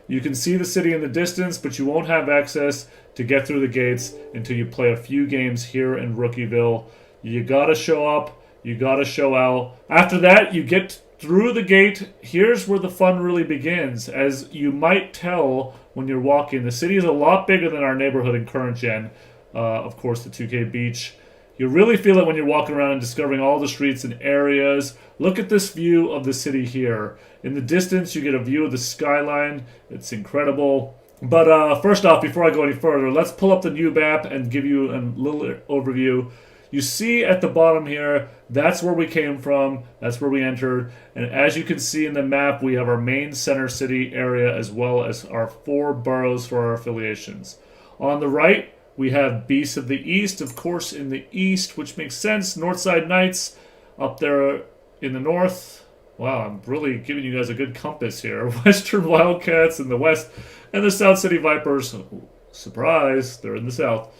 You can see the city in the distance, but you won't have access to get through the gates until you play a few games here in Rookieville. You gotta show up, you gotta show out. After that, you get through the gate. Here's where the fun really begins. As you might tell when you're walking, the city is a lot bigger than our neighborhood in current gen. Of course, the 2K Beach. You really feel it when you're walking around and discovering all the streets and areas. Look at this view of the city here. In the distance, you get a view of the skyline. It's incredible. But first off, before I go any further, let's pull up the new map and give you a little overview. You see at the bottom here, that's where we came from. That's where we entered. And as you can see in the map, we have our main center city area as well as our 4 boroughs for our affiliations. On the right, we have Beasts of the East, of course, in the east, which makes sense. Northside Knights up there in the north. Wow, I'm really giving you guys a good compass here. Western Wildcats in the west, and the South City Vipers. Surprise, they're in the south.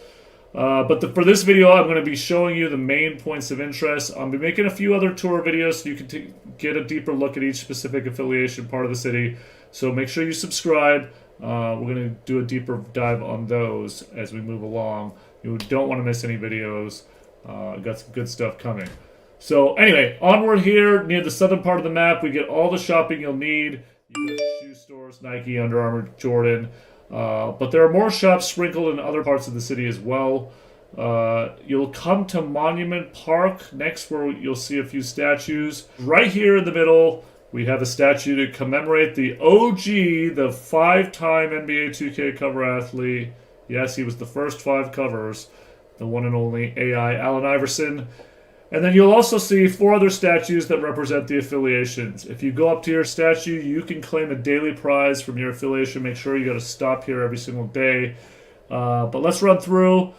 For this video, I'm going to be showing you the main points of interest. I'll be making a few other tour videos so you can get a deeper look at each specific affiliation part of the city. So make sure you subscribe. We're going to do a deeper dive on those as we move along. You don't want to miss any videos. Got some good stuff coming. So anyway, onward here near the southern part of the map, we get all the shopping you'll need. You go to shoe stores, Nike, Under Armour, Jordan. But there are more shops sprinkled in other parts of the city as well. You'll come to Monument Park next, where you'll see a few statues. Right here in the middle, we have a statue to commemorate the OG, the 5-time NBA 2K cover athlete. Yes, he was the first 5 covers. The one and only AI Allen Iverson. And then you'll also see 4 other statues that represent the affiliations. If you go up to your statue, you can claim a daily prize from your affiliation. Make sure you got to stop here every single day. But let's run through.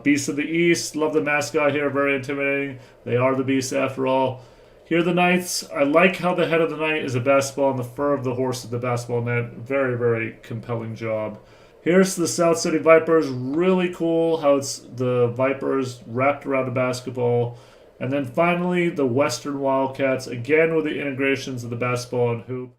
Beasts of the East. Love the mascot here. Very intimidating. They are the Beasts after all. Here are the Knights. I like how the head of the Knight is a basketball and the fur of the horse is the basketball net. Very, very compelling job. Here's the South City Vipers. Really cool how it's the Vipers wrapped around a basketball. And then finally, the Western Wildcats, again with the integrations of the basketball and hoop.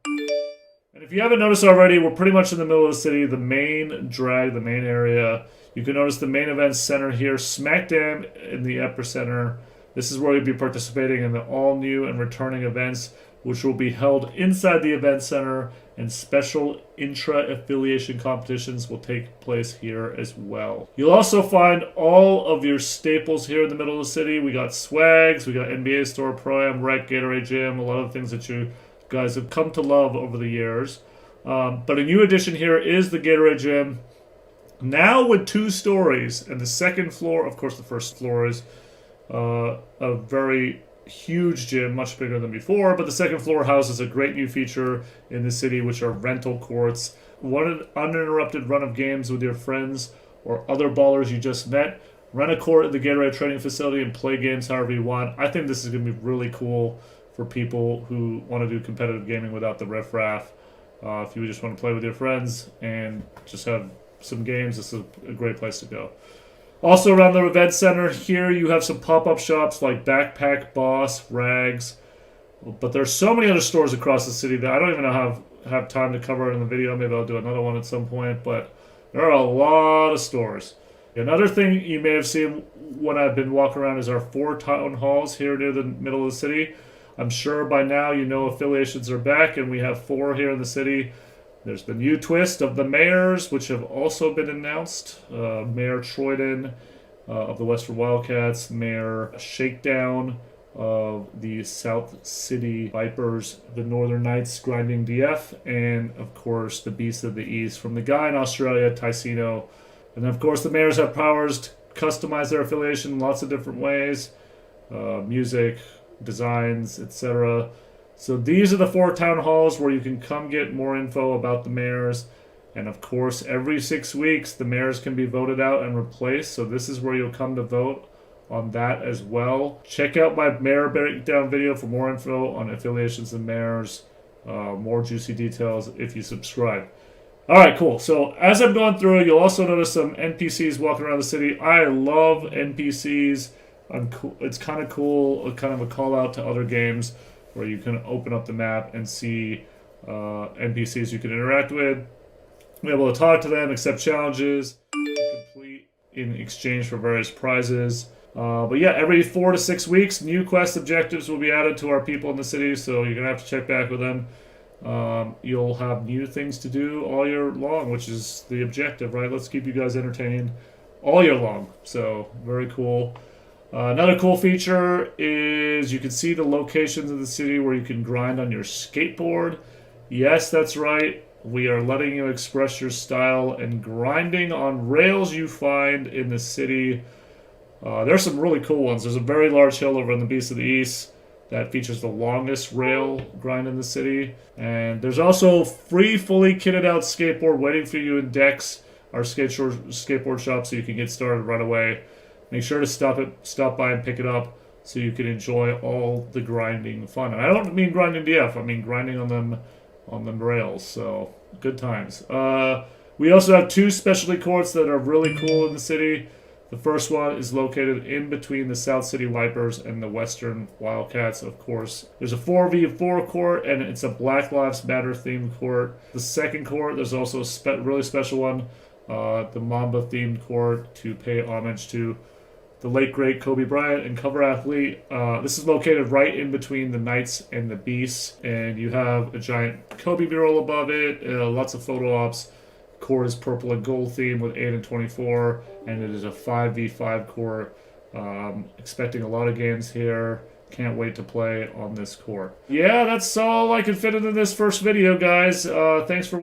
And if you haven't noticed already, we're pretty much in the middle of the city, the main drag, the main area. You can notice the main event center here, smack dab in the epicenter. This is where you'll be participating in the all-new and returning events, which will be held inside the event center, and special intra-affiliation competitions will take place here as well. You'll also find all of your staples here in the middle of the city. We got swags, we got NBA Store, Pro-Am, Rec, Gatorade Gym, a lot of things that you guys have come to love over the years. But a new addition here is the Gatorade Gym. Now with 2 stories, and the second floor, of course the first floor is a very huge gym, much bigger than before, but the second floor houses a great new feature in the city, which are rental courts. One uninterrupted run of games with your friends or other ballers you just met. Rent a court at the Gatorade training facility and play games however you want. I think this is going to be really cool for people who want to do competitive gaming without the riffraff. If you just want to play with your friends and just have some games, this is a great place to go. Also around the event center here, you have some pop-up shops like Backpack, Boss, Rags. But there's so many other stores across the city that I don't even know have time to cover in the video. Maybe I'll do another one at some point. But there are a lot of stores. Another thing you may have seen when I've been walking around is our 4 town halls here near the middle of the city. I'm sure by now you know affiliations are back, and we have 4 here in the city. There's the new twist of the mayors, which have also been announced. Mayor Troyden of the Western Wildcats, Mayor Shakedown of the South City Vipers, the Northern Knights Grinding DF, and of course the Beast of the East from the guy in Australia, Ticino. And of course the mayors have powers to customize their affiliation in lots of different ways. Music, designs, etc. So these are the 4 town halls where you can come get more info about the mayors. And of course, every 6 weeks, the mayors can be voted out and replaced. So this is where you'll come to vote on that as well. Check out my mayor breakdown video for more info on affiliations and mayors. More juicy details if you subscribe. Alright, cool. So as I'm going through, you'll also notice some NPCs walking around the city. I love NPCs. It's kind of cool, kind of a call out to other games where you can open up the map and see NPCs you can interact with. Be able to talk to them, accept challenges, complete in exchange for various prizes. But yeah, every 4 to 6 weeks, new quest objectives will be added to our people in the city, so you're going to have to check back with them. You'll have new things to do all year long, which is the objective, right? Let's keep you guys entertained all year long. So, very cool. Another cool feature is you can see the locations of the city where you can grind on your skateboard. Yes, that's right. We are letting you express your style and grinding on rails you find in the city. There's some really cool ones. There's a very large hill over in the Beast of the East that features the longest rail grind in the city. And there's also free, fully kitted out skateboard waiting for you in Dex, our skateboard shop, so you can get started right away. Make sure to stop by and pick it up so you can enjoy all the grinding fun. And I don't mean grinding DF, I mean grinding on them rails, so good times. We also have 2 specialty courts that are really cool in the city. The first one is located in between the South City Vipers and the Western Wildcats, of course. There's a 4v4 court, and it's a Black Lives Matter themed court. The second court, there's also a really special one, the Mamba themed court, to pay homage to the late great Kobe Bryant and cover athlete. This is located right in between the Knights and the Beasts, and you have a giant Kobe mural above it, lots of photo ops. Court is purple and gold theme with 8 and 24, and it is a 5v5 court. Expecting a lot of games here. Can't wait to play on this court. Yeah, that's all I can fit into this first video, guys. Thanks for